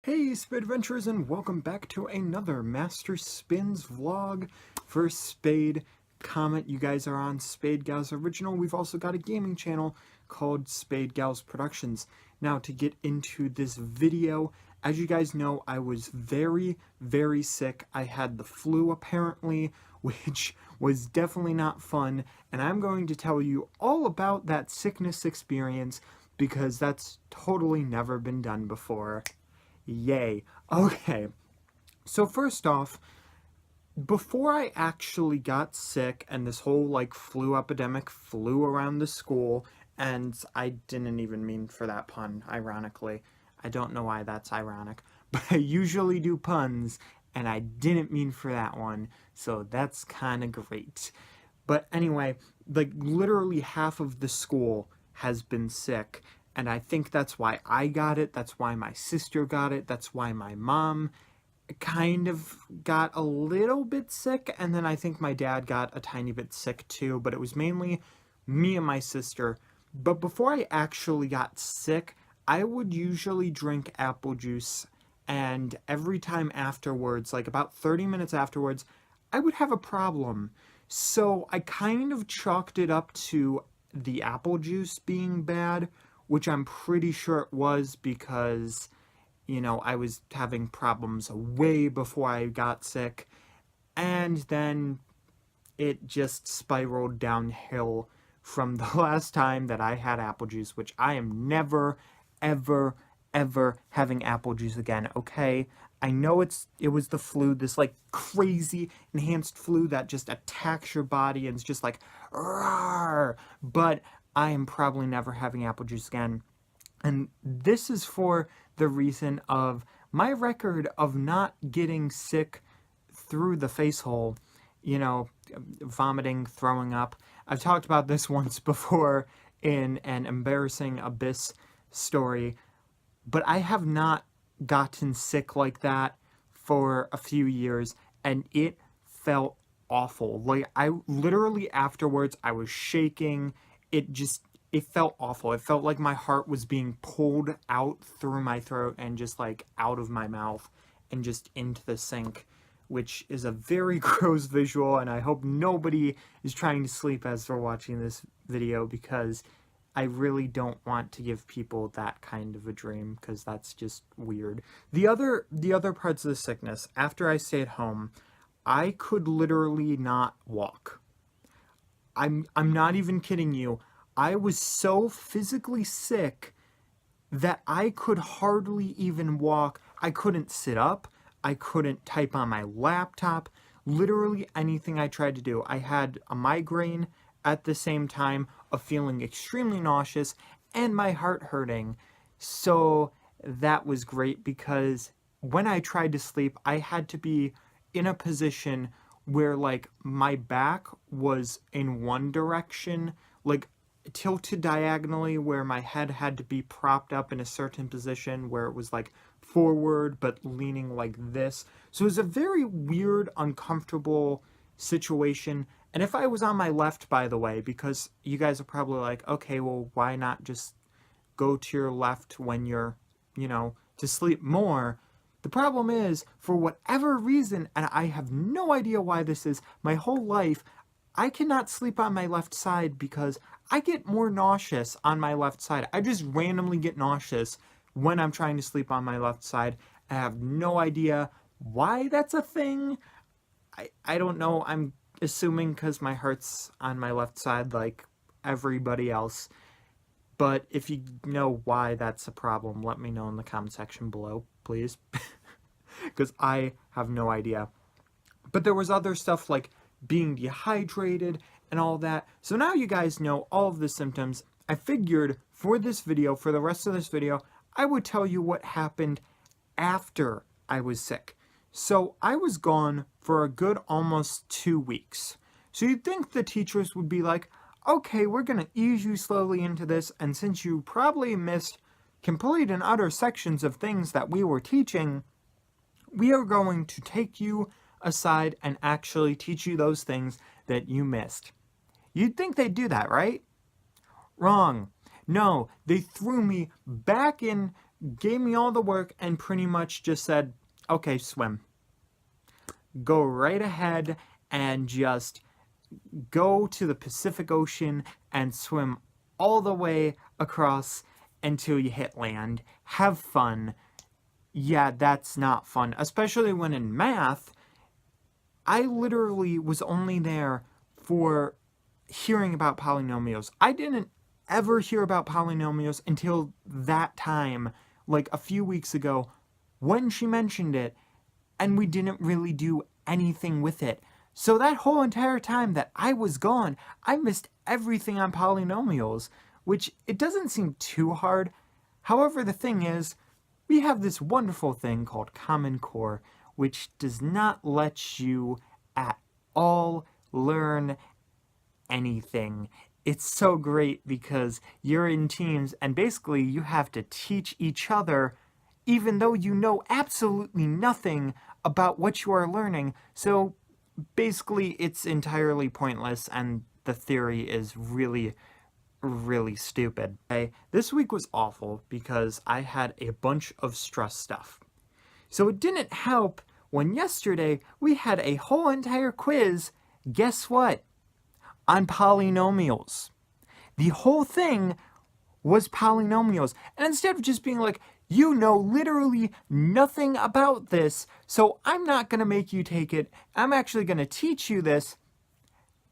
Hey Spade Adventurers, and welcome back to another Master Spins vlog for Spade Comet. You guys are on SpadeGalzOriginal. We've also got a gaming channel called SpadeGalzProductions. Now, to get into this video, as you guys know, I was very sick. I had the flu apparently, which was definitely not fun, and I'm going to tell you all about that sickness experience because that's totally never been done before. Yay. Okay, so first off, before I actually got sick and this whole flu epidemic flew around the school, and I didn't even mean for that pun, ironically. I don't know why that's ironic, but I usually do puns, and I didn't mean for that one, so that's kind of great. But anyway, literally half of the school has been sick, and I think that's why I got it, that's why my sister got it, that's why my mom kind of got a little bit sick, and then I think my dad got a tiny bit sick too, but it was mainly me and my sister. But before I actually got sick, I would usually drink apple juice, and every time afterwards, about 30 minutes afterwards, I would have a problem. So I kind of chalked it up to the apple juice being bad, which I'm pretty sure it was because, I was having problems way before I got sick, and then it just spiraled downhill from the last time that I had apple juice, which I am never, ever having apple juice again, okay? I know it was the flu, this crazy enhanced flu that just attacks your body and it's just rawr, but I am probably never having apple juice again. And this is for the reason of my record of not getting sick through the face hole, vomiting, throwing up. I've talked about this once before in an embarrassing abyss story, but I have not gotten sick like that for a few years, and it felt awful. I literally afterwards, I was shaking. It felt awful. It felt like my heart was being pulled out through my throat and just out of my mouth and just into the sink, which is a very gross visual, and I hope nobody is trying to sleep as they're watching this video because I really don't want to give people that kind of a dream because that's just weird. The other parts of the sickness, after I stayed home, I could literally not walk. I'm not even kidding you. I was so physically sick that I could hardly even walk. I couldn't sit up. I couldn't type on my laptop. Literally anything I tried to do. I had a migraine at the same time of feeling extremely nauseous and my heart hurting. So that was great because when I tried to sleep, I had to be in a position where my back was in one direction, tilted diagonally, where my head had to be propped up in a certain position where it was forward but leaning like this. So it was a very weird, uncomfortable situation. And if I was on my left, by the way, because you guys are probably like, okay, well, why not just go to your left when you're, to sleep more? The problem is, for whatever reason, and I have no idea why this is, my whole life, I cannot sleep on my left side because I get more nauseous on my left side. I just randomly get nauseous when I'm trying to sleep on my left side. I have no idea why that's a thing. I don't know. I'm assuming because my heart's on my left side like everybody else. But if you know why that's a problem, let me know in the comment section below, please. Because I have no idea. But there was other stuff like being dehydrated and all that. So now you guys know all of the symptoms. I figured for this video, for the rest of this video, I would tell you what happened after I was sick. So I was gone for a good almost 2 weeks. So you'd think the teachers would be like, okay, we're going to ease you slowly into this, and since you probably missed complete and utter sections of things that we were teaching, we are going to take you aside and actually teach you those things that you missed. You'd think they'd do that, right? Wrong. No, they threw me back in gave me all the work and pretty much just said, okay, swim. Go right ahead and just go to the Pacific Ocean and swim all the way across until you hit land. Have fun. Yeah, that's not fun, especially when in math, I literally was only there for hearing about polynomials. I didn't ever hear about polynomials until that time, like a few weeks ago, when she mentioned it, and we didn't really do anything with it. So that whole entire time that I was gone, I missed everything on polynomials, which it doesn't seem too hard. However, the thing is, we have this wonderful thing called Common Core, which does not let you at all learn anything. It's so great because you're in teams and basically you have to teach each other even though you know absolutely nothing about what you are learning. So basically it's entirely pointless and the theory is really stupid. Okay? This week was awful because I had a bunch of stress stuff. So it didn't help when yesterday we had a whole entire quiz, guess what? On polynomials. The whole thing was polynomials. And instead of just being like, you know literally nothing about this, so I'm not going to make you take it, I'm actually going to teach you this.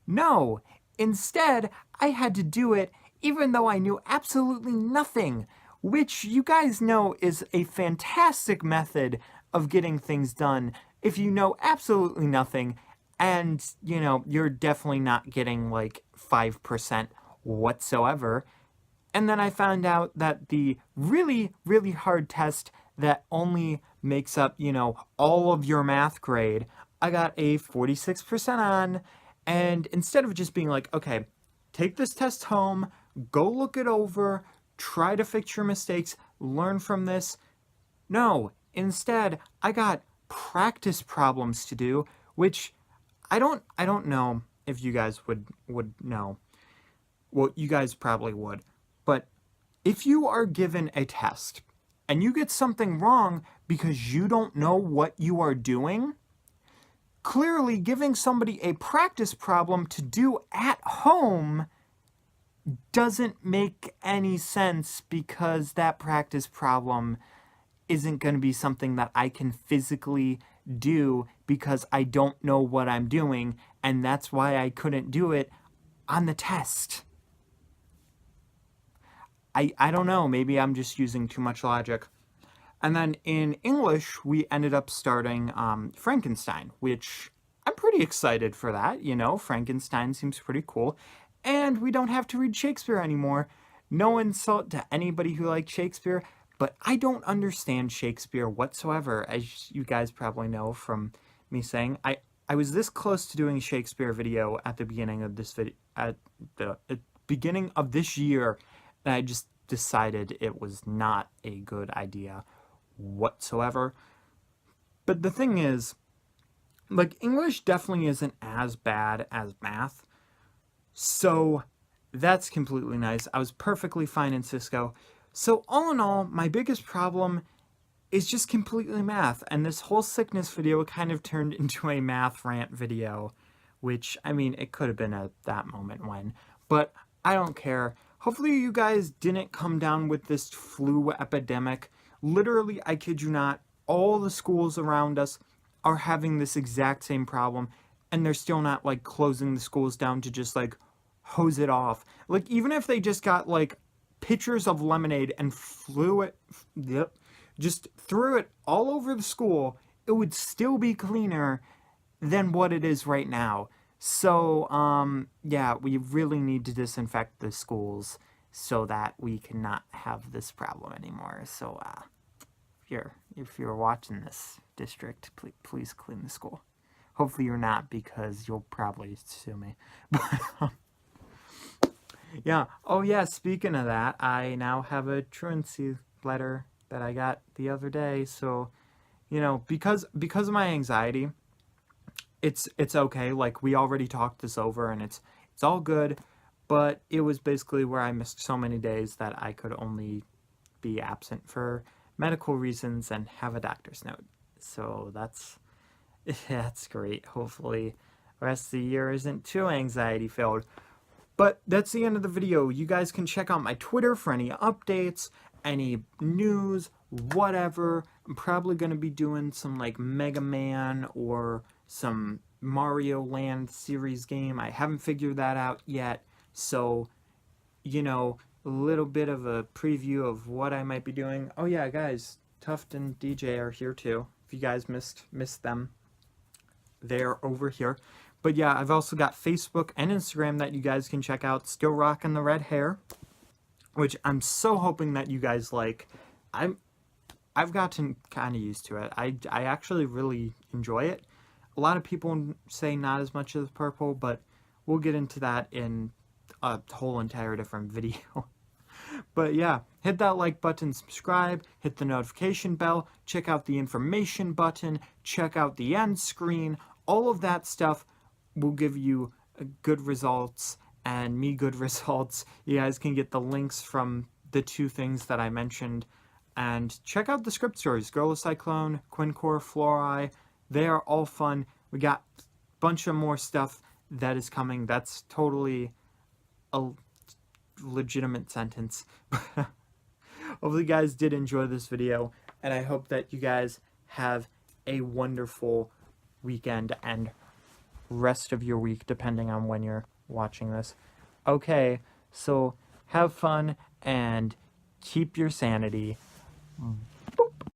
No, instead, I had to do it even though I knew absolutely nothing, which you guys know is a fantastic method of getting things done if you know absolutely nothing and, you know, you're definitely not getting like 5% whatsoever. And then I found out that the really hard test that only makes up, you know, all of your math grade, I got a 46% on. And instead of just being like, okay, take this test home, go look it over, try to fix your mistakes, learn from this. No, instead, I got practice problems to do, which I don't know if you guys would know. Well, you guys probably would. But if you are given a test and you get something wrong because you don't know what you are doing, clearly giving somebody a practice problem to do at home doesn't make any sense because that practice problem isn't going to be something that I can physically do because I don't know what I'm doing, and that's why I couldn't do it on the test. I don't know, maybe I'm just using too much logic. And then in English, we ended up starting Frankenstein, which I'm pretty excited for that. You know, Frankenstein seems pretty cool. And we don't have to read Shakespeare anymore. No insult to anybody who likes Shakespeare, but I don't understand Shakespeare whatsoever, as you guys probably know from me saying. I was this close to doing a Shakespeare video at the beginning of this video, at the beginning of this year, and I just decided it was not a good idea whatsoever. But the thing is, like, English definitely isn't as bad as math, so that's completely nice. I was perfectly fine in Cisco. So all in all, my biggest problem is just completely math, and this whole sickness video kind of turned into a math rant video, which, I mean, it could have been at that moment when, but I don't care. Hopefully you guys didn't come down with this flu epidemic. Literally, I kid you not, all the schools around us are having this exact same problem, and they're still not, like, closing the schools down to just, like, hose it off. Like, even if they just got, like, pitchers of lemonade and just threw it all over the school, it would still be cleaner than what it is right now. So, yeah, we really need to disinfect the schools so that we cannot have this problem anymore. So, if you're watching this district, please clean the school. Hopefully you're not, because you'll probably sue me. But, yeah. Oh, yeah, speaking of that, I now have a truancy letter that I got the other day. So, you know, because of my anxiety, it's okay. Like, we already talked this over, and it's all good. But it was basically where I missed so many days that I could only be absent for medical reasons and have a doctor's note. So that's great. Hopefully the rest of the year isn't too anxiety filled. But that's the end of the video. You guys can check out my Twitter for any updates, any news, whatever. I'm probably going to be doing some like Mega Man or some Mario Land series game. I haven't figured that out yet. So, you know, a little bit of a preview of what I might be doing. Oh yeah, guys, Tuft and DJ are here too. If you guys missed them, they're over here. But yeah, I've also got Facebook and Instagram that you guys can check out. Still rocking the red hair, which I'm so hoping that you guys like. I've gotten kind of used to it. I actually really enjoy it. A lot of people say not as much as purple, but we'll get into that in a whole entire different video. But yeah, hit that like button, subscribe, hit the notification bell, check out the information button, check out the end screen. All of that stuff will give you good results and me good results. You guys can get the links from the two things that I mentioned. And check out the script stories, Gorilla Cyclone, Quincor, Flori. They are all fun. We got a bunch of more stuff that is coming. That's totally a legitimate sentence. Hopefully you guys did enjoy this video, and I hope that you guys have a wonderful weekend and rest of your week, depending on when you're watching this. Okay, so have fun and keep your sanity.